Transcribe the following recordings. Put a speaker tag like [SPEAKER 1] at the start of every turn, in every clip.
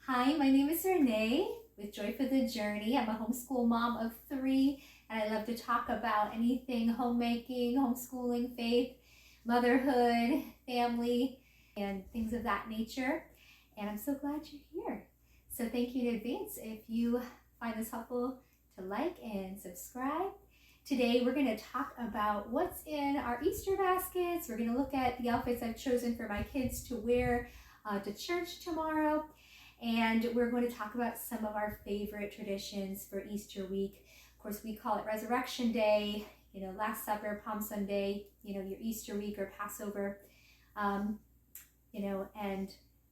[SPEAKER 1] Hi, my name is Renee with Joy for the Journey. I'm a homeschool mom of 3, and I love to talk about anything homemaking, homeschooling, faith, motherhood, family, and things of that nature. And I'm so glad you're here. So thank you in advance. If you find this helpful, to like and subscribe. Today we're going to talk about what's in our Easter baskets. We're going to look at the outfits I've chosen for my kids to wear to church tomorrow. And we're going to talk about some of our favorite traditions for Easter week. Of course, we call it Resurrection Day, Last Supper, Palm Sunday, your Easter week or Passover, and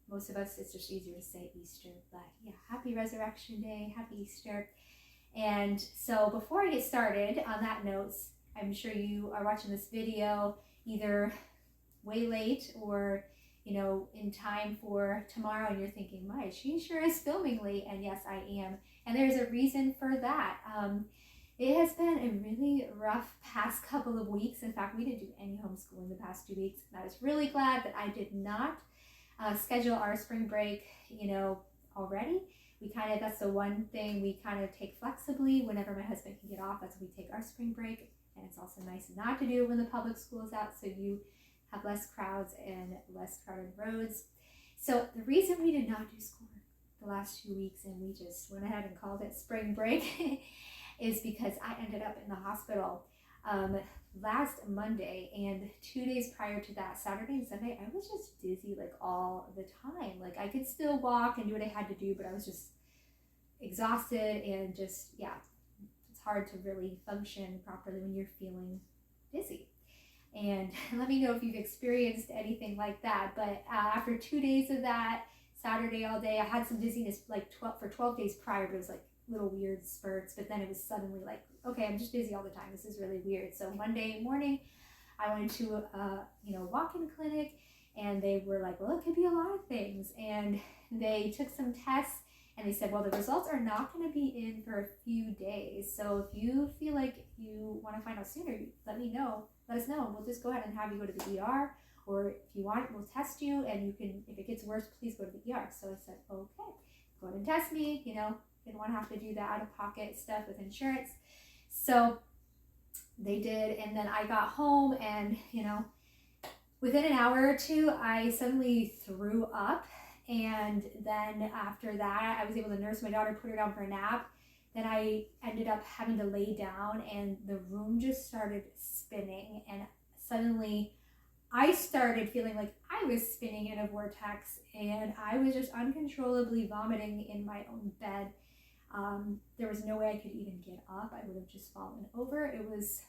[SPEAKER 1] most of us, it's just easier to say Easter, but yeah, happy Resurrection Day, happy Easter. And so before I get started on that note, I'm sure you are watching this video either way late or in time for tomorrow, and you're thinking, my, she sure is filming late. And yes, I am. And there's a reason for that. It has been a really rough past couple of weeks. In fact, we didn't do any homeschooling the past 2 weeks. And I was really glad that I did not schedule our spring break, already. That's the one thing we kind of take flexibly whenever my husband can get off. That's when we take our spring break. And it's also nice not to do it when the public school is out, so you have less crowds and less crowded roads. So the reason we did not do schoolwork the last 2 weeks and we just went ahead and called it spring break is because I ended up in the hospital last Monday, and 2 days prior to that, Saturday and Sunday, I was just dizzy all the time. I could still walk and do what I had to do, but I was just exhausted and just, it's hard to really function properly when you're feeling dizzy. And let me know if you've experienced anything like that. But after 2 days of that, Saturday all day, I had some dizziness for 12 days prior, but it was little weird spurts. But then it was suddenly okay, I'm just dizzy all the time. This is really weird. So Monday morning, I went to a walk-in clinic, and they were like, well, it could be a lot of things. And they took some tests, and they said, well, the results are not going to be in for a few days. So if you feel like you want to find out sooner, let us know. We'll just go ahead and have you go to the ER, or if you want, we'll test you, and you can, if it gets worse, please go to the ER. So I said, okay, go ahead and test me. Didn't want to have to do the out-of-pocket stuff with insurance. So they did, and then I got home, and within an hour or two, I suddenly threw up. And then after that, I was able to nurse my daughter, put her down for a nap. Then I ended up having to lay down, and the room just started spinning. And suddenly I started feeling like I was spinning in a vortex, and I was just uncontrollably vomiting in my own bed. There was no way I could even get up. I would have just fallen over. It was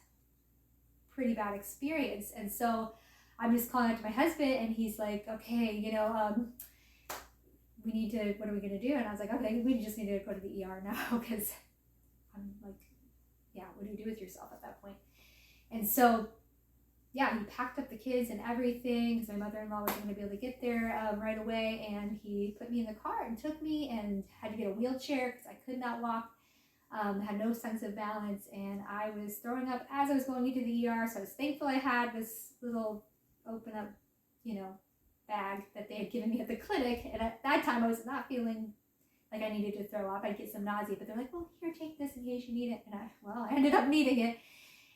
[SPEAKER 1] a pretty bad experience. And so I'm just calling out to my husband, and he's like, okay, we need to, what are we going to do? And I was like, okay, we just need to go to the ER now, because I'm like, what do you do with yourself at that point? And so, he packed up the kids and everything, because my mother-in-law wasn't going to be able to get there right away, and he put me in the car and took me, and had to get a wheelchair because I could not walk, had no sense of balance, and I was throwing up as I was going into the ER. So I was thankful I had this little open up, bag that they had given me at the clinic. And at that time, I was not feeling like I needed to throw up. I'd get some nausea, but they're like, well, here, take this in case you need it. And I ended up needing it.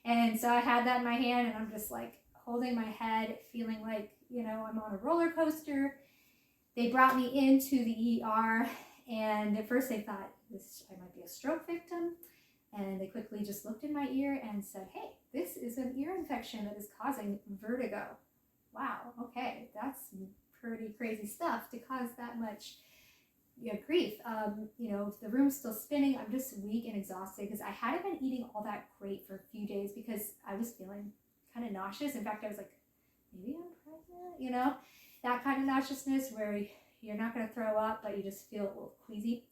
[SPEAKER 1] And so I had that in my hand, and I'm just holding my head, feeling like, I'm on a roller coaster. They brought me into the ER, and at first they thought I might be a stroke victim. And they quickly just looked in my ear and said, hey, this is an ear infection that is causing vertigo. Wow, okay, that's pretty crazy stuff to cause that much grief. The room's still spinning. I'm just weak and exhausted because I hadn't been eating all that great for a few days because I was feeling kind of nauseous. In fact, I was like, maybe I'm pregnant, that kind of nauseousness where you're not going to throw up, but you just feel a little queasy.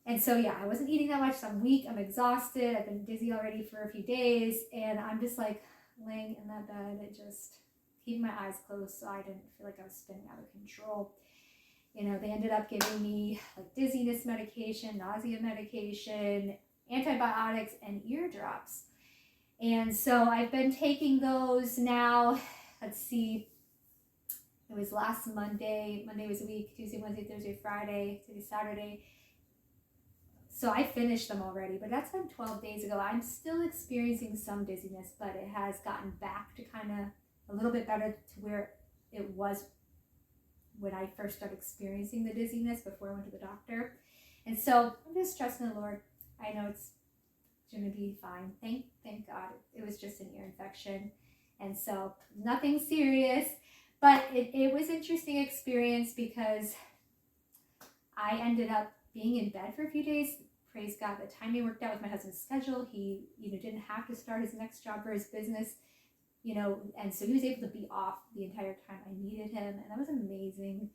[SPEAKER 1] And so, I wasn't eating that much, so I'm weak, I'm exhausted, I've been dizzy already for a few days, and I'm just laying in that bed and just keeping my eyes closed so I didn't feel like I was spinning out of control. They ended up giving me dizziness medication, nausea medication, antibiotics, and ear drops. And so I've been taking those now, let's see, It was last Monday. Monday was a week. Tuesday, Wednesday, Thursday, Friday, today, Saturday. So I finished them already, but that's been 12 days ago. I'm still experiencing some dizziness, but it has gotten back to kind of a little bit better to where it was when I first started experiencing the dizziness before I went to the doctor. And so I'm just trusting the Lord. I know it's going to be fine. Thank God. It was just an ear infection. And so nothing serious, but it was an interesting experience because I ended up being in bed for a few days. Praise God, the timing worked out with my husband's schedule. He, didn't have to start his next job for his business, and so he was able to be off the entire time I needed him, and that was amazing.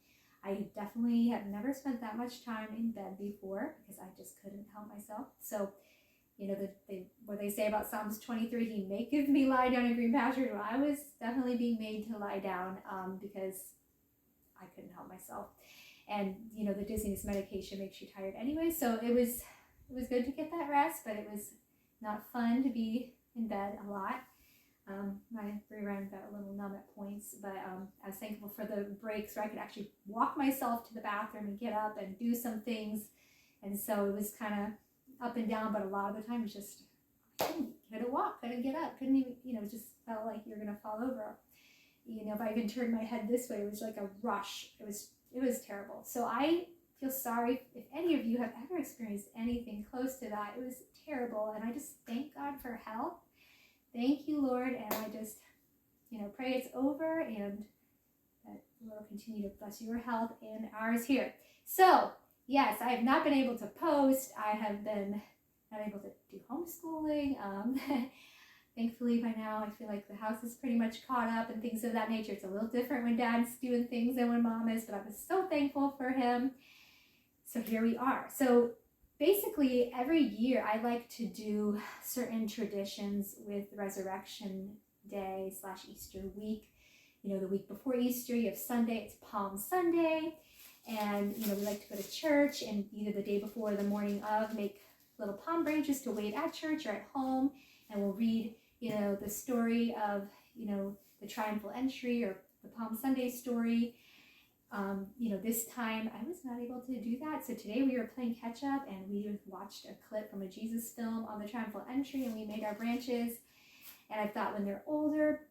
[SPEAKER 1] I definitely have never spent that much time in bed before because I just couldn't help myself. So, what they say about Psalms 23, he maketh me lie down in green pastures. Well, I was definitely being made to lie down because I couldn't help myself. And, the dizziness medication makes you tired anyway. So it was good to get that rest, but it was not fun to be in bed a lot. My rear end got a little numb at points, but I was thankful for the breaks where I could actually walk myself to the bathroom and get up and do some things. And so it was kind of up and down, but a lot of the time it was just, I couldn't walk, couldn't get up, couldn't even, it just felt like you're going to fall over. If I even turned my head this way, it was like a rush. It was terrible. So I feel sorry if any of you have ever experienced anything close to that. It was terrible, and I just thank God for health. Thank you, Lord, and I just, pray it's over and that the Lord will continue to bless your health and ours here. So, yes, I have not been able to post. I have been not able to do homeschooling. Thankfully, by now, I feel like the house is pretty much caught up and things of that nature. It's a little different when Dad's doing things than when Mom is, but I was so thankful for him. So here we are. So basically, every year I like to do certain traditions with Resurrection Day / Easter week. The week before Easter, you have Sunday, it's Palm Sunday. And, we like to go to church, and either the day before or the morning of, make little palm branches to wave at church or at home. And we'll read, the story of, the triumphal entry or the Palm Sunday story. This time I was not able to do that. So today we were playing catch up and we watched a clip from a Jesus film on the triumphal entry and we made our branches. And I thought when they're older,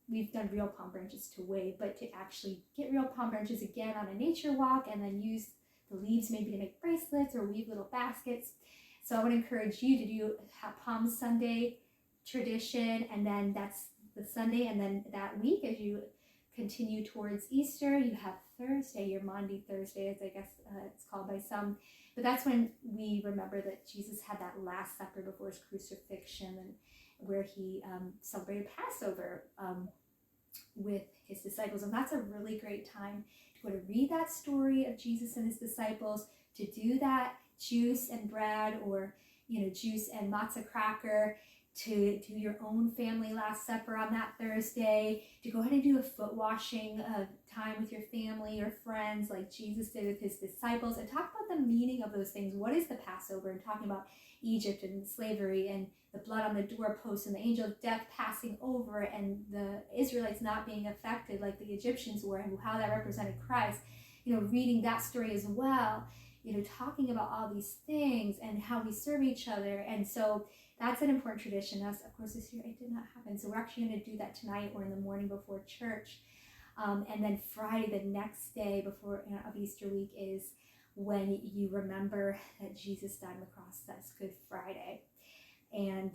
[SPEAKER 1] we've done real palm branches to wave, but to actually get real palm branches again on a nature walk and then use the leaves maybe to make bracelets or weave little baskets. So I would encourage you to do a Palm Sunday tradition, and then that's the Sunday, and then that week as you continue towards Easter, you have Thursday, your Maundy Thursday, as I guess it's called by some. But that's when we remember that Jesus had that Last Supper before his crucifixion, and where he celebrated Passover with his disciples. And that's a really great time to go to read that story of Jesus and his disciples, to do that juice and bread, or juice and matzah cracker, to do your own family Last Supper on that Thursday, to go ahead and do a foot washing time with your family or friends like Jesus did with his disciples, and talk about the meaning of those things. What is the Passover? And talking about Egypt and slavery and the blood on the doorpost and the angel of death passing over and the Israelites not being affected like the Egyptians were, and how that represented Christ. Reading that story as well, talking about all these things and how we serve each other. And so that's an important tradition. Of course, this year it did not happen. So we're actually going to do that tonight or in the morning before church. And then Friday, the next day before of Easter week, is when you remember that Jesus died on the cross. That's Good Friday. And,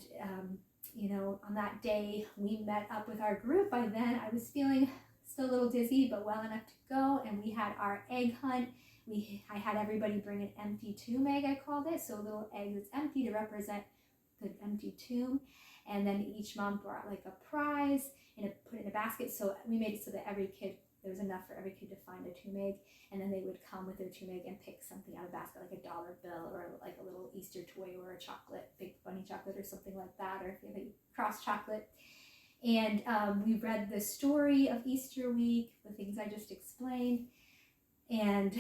[SPEAKER 1] on that day, we met up with our group. By then, I was feeling still a little dizzy, but well enough to go. And we had our egg hunt. I had everybody bring an empty tomb egg, I called it. So a little egg that's empty to represent the empty tomb. And then each mom brought like a prize and put it in a basket. So we made it so that there was enough for every kid to find a tomb egg. And then they would come with their tomb egg and pick something out of the basket, like a dollar bill or like a little Easter toy or a chocolate, big bunny chocolate or something like that, or if you have a cross chocolate. And we read the story of Easter week, the things I just explained. And,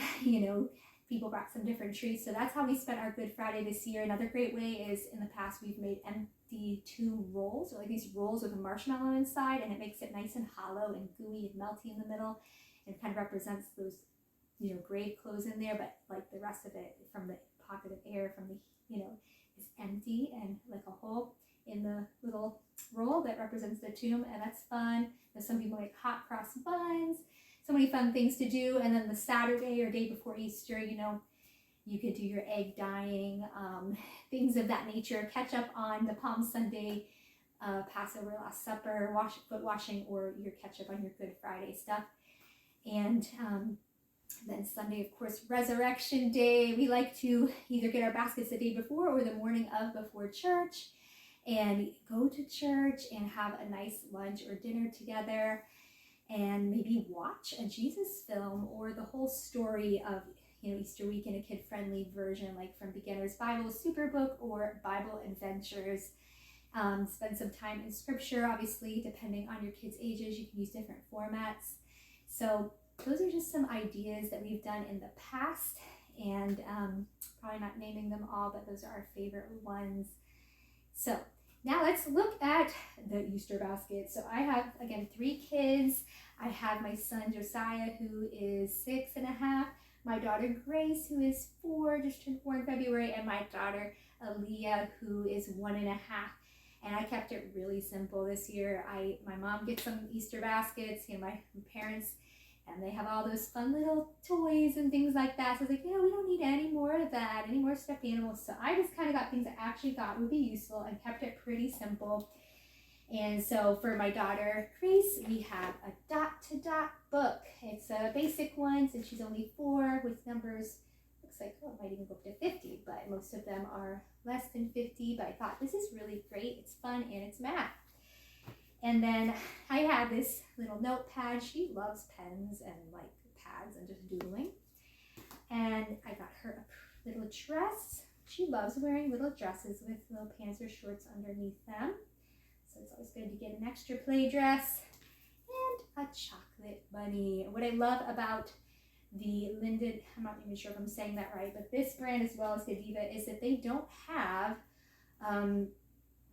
[SPEAKER 1] people brought some different treats. So that's how we spent our Good Friday this year. Another great way is in the past we've made empty tomb rolls, or like these rolls with a marshmallow inside, and it makes it nice and hollow and gooey and melty in the middle. It kind of represents those, grave clothes in there, but like the rest of it from the pocket of air from the, is empty and like a hole in the little roll that represents the tomb, and that's fun. There's some people make hot cross buns. So many fun things to do. And then the Saturday or day before Easter, you could do your egg dyeing, things of that nature. Catch up on the Palm Sunday, Passover, Last Supper, foot washing, or your catch up on your Good Friday stuff. And then Sunday, of course, Resurrection Day. We like to either get our baskets the day before or the morning of before church, and go to church and have a nice lunch or dinner together, and maybe watch a Jesus film or the whole story of Easter week in a kid-friendly version, like from Beginner's Bible Superbook or Bible Adventures. Spend some time in scripture. Obviously, depending on your kids' ages, you can use different formats. So those are just some ideas that we've done in the past, and probably not naming them all, but those are our favorite ones. So now let's look at the Easter basket. So I have, again, 3 kids. I have my son Josiah, who is 6.5, my daughter Grace, who is 4, just turned 4 in February, and my daughter Aaliyah, who is 1.5. And I kept it really simple this year. My mom gets some Easter baskets, my parents, and they have all those fun little toys and things like that. So I was like, we don't need any more of that, any more stuffed animals. So I just kind of got things I actually thought would be useful and kept it pretty simple. And so for my daughter Grace, we have a dot-to-dot book. It's a basic one since she's only 4, with numbers, looks like, it might even go up to 50, but most of them are less than 50. But I thought this is really great. It's fun and it's math. And then I have this little notepad. She loves pens and like pads and just doodling. And I got her a little dress. She loves wearing little dresses with little pants or shorts underneath them. So it's always good to get an extra play dress. And a chocolate bunny. What I love about the Linden, I'm not even sure if I'm saying that right, but this brand as well as Godiva, is that they don't have,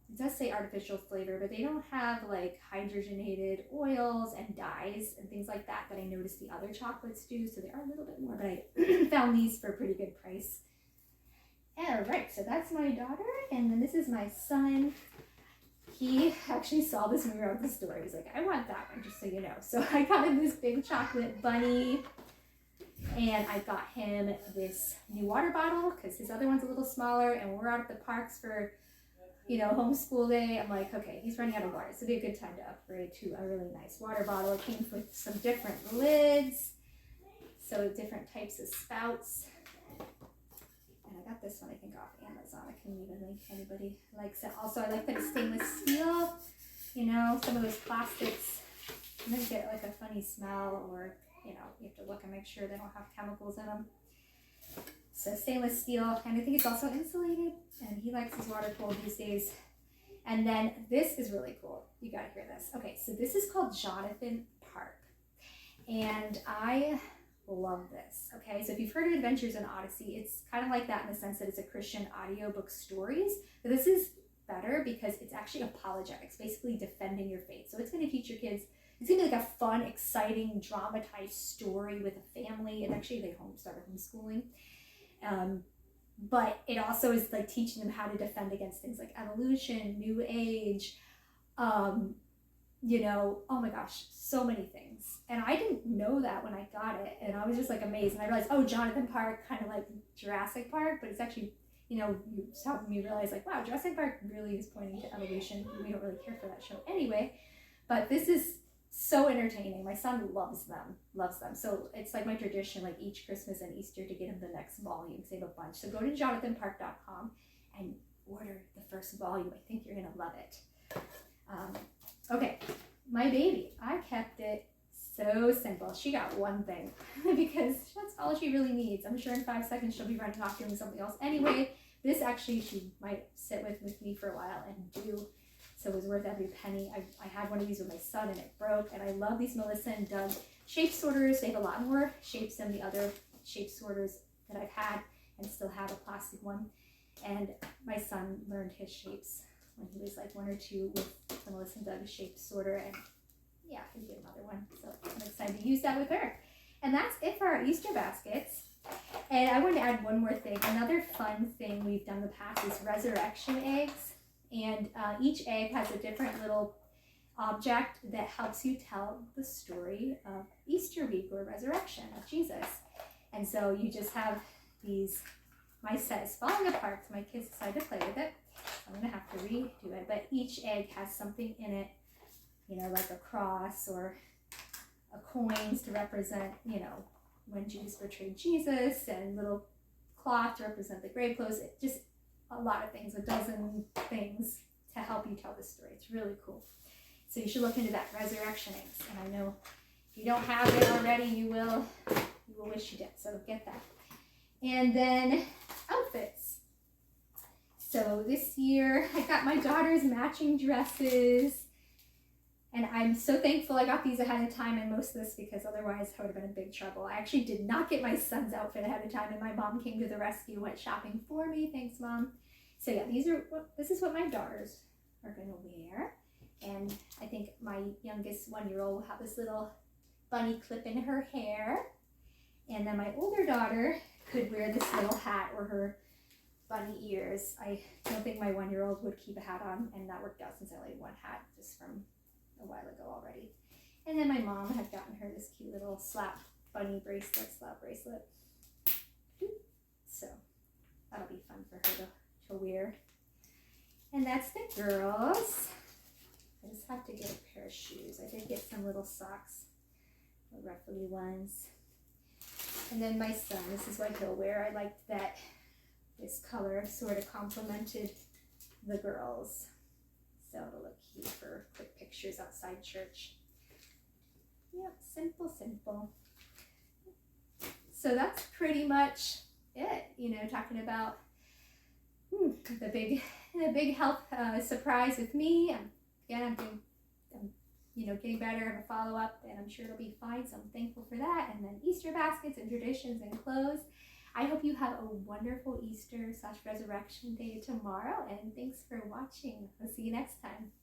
[SPEAKER 1] it does say artificial flavor, but they don't have like hydrogenated oils and dyes and things like that I noticed the other chocolates do. So they are a little bit more, but I found these for a pretty good price. All right, so that's my daughter, and then this is my son. He actually saw this when we were at the store. He's like, I want that one, just so you know. So I got him this big chocolate bunny, and I got him this new water bottle because his other one's a little smaller, and we're out at the parks for homeschool day. I'm like, okay, he's running out of water, so it'd be a good time to upgrade to a really nice water bottle. It came with some different lids, so different types of spouts. And I got this one, I think, off Amazon. I can leave a link if anybody likes it. Also, I like that it's stainless steel. Some of those plastics, they get like a funny smell, or, you have to look and make sure they don't have chemicals in them. So stainless steel, and I think it's also insulated, and he likes his water cold these days. And then this is really cool. You gotta hear this. Okay, so this is called Jonathan Park, and I love this. Okay, so if you've heard of Adventures in Odyssey, it's kind of like that in the sense that it's a Christian audiobook stories, but this is better because it's actually apologetics, basically defending your faith. So it's going to teach your kids, it's going to be like a fun, exciting, dramatized story with a family, and actually they started homeschooling. But it also is like teaching them how to defend against things like evolution, New Age, oh my gosh, so many things. And I didn't know that when I got it, and I was just like amazed. And I realized, Jonathan Park, kind of like Jurassic Park, but it's actually, it's helping me realize like, wow, Jurassic Park really is pointing to evolution. We don't really care for that show anyway, but this is so entertaining. My son loves them. So it's like my tradition, like each Christmas and Easter, to get him the next volume, save a bunch. So go to jonathanpark.com and order the first volume. I think you're gonna love it. Okay, my baby, I kept it so simple. She got one thing because that's all she really needs. I'm sure in 5 seconds she'll be running off doing something else anyway. This actually she might sit with me for a while and do. So it was worth every penny. I had one of these with my son and it broke. And I love these Melissa and Doug shape sorters. They have a lot more shapes than the other shape sorters that I've had and still have a plastic one. And my son learned his shapes when he was like 1 or 2 with the Melissa and Doug shape sorter, and yeah, he'll get another one. So I'm excited to use that with her. And that's it for our Easter baskets. And I want to add one more thing. Another fun thing we've done in the past is resurrection eggs. And each egg has a different little object that helps you tell the story of Easter week or resurrection of Jesus. And so you just have these, my set is falling apart because my kids decided to play with it. I'm going to have to redo it. But each egg has something in it, you know, like a cross or a coins to represent, you know, when Judas betrayed Jesus, and little cloth to represent the grave clothes. Just a lot of things, a dozen things to help you tell the story. It's really cool. So you should look into that, resurrection eggs. And I know if you don't have it already, you will wish you did. So get that. And then outfits. So this year I got my daughter's matching dresses. And I'm so thankful I got these ahead of time, and most of this because otherwise I would have been in big trouble. I actually did not get my son's outfit ahead of time, and my mom came to the rescue, went shopping for me. Thanks, Mom. So yeah, this is what my daughters are going to wear. And I think my youngest 1-year-old will have this little bunny clip in her hair. And then my older daughter could wear this little hat or her bunny ears. I don't think my 1-year-old would keep a hat on, and that worked out since I only had one hat just from a while ago already. And then my mom had gotten her this cute little slap bracelet. So that'll be fun for her to wear. And that's the girls. I just have to get a pair of shoes. I did get some little socks, the ruffly ones. And then my son, this is what he'll wear. I liked that this color sort of complemented the girls. So it'll look cute for quick pictures outside church. Yep, simple. So that's pretty much it. You know, talking about the big health surprise with me. I'm getting better of a follow-up, and I'm sure it'll be fine. So I'm thankful for that. And then Easter baskets and traditions and clothes. I hope you have a wonderful Easter/Resurrection Day tomorrow, and thanks for watching. I'll see you next time.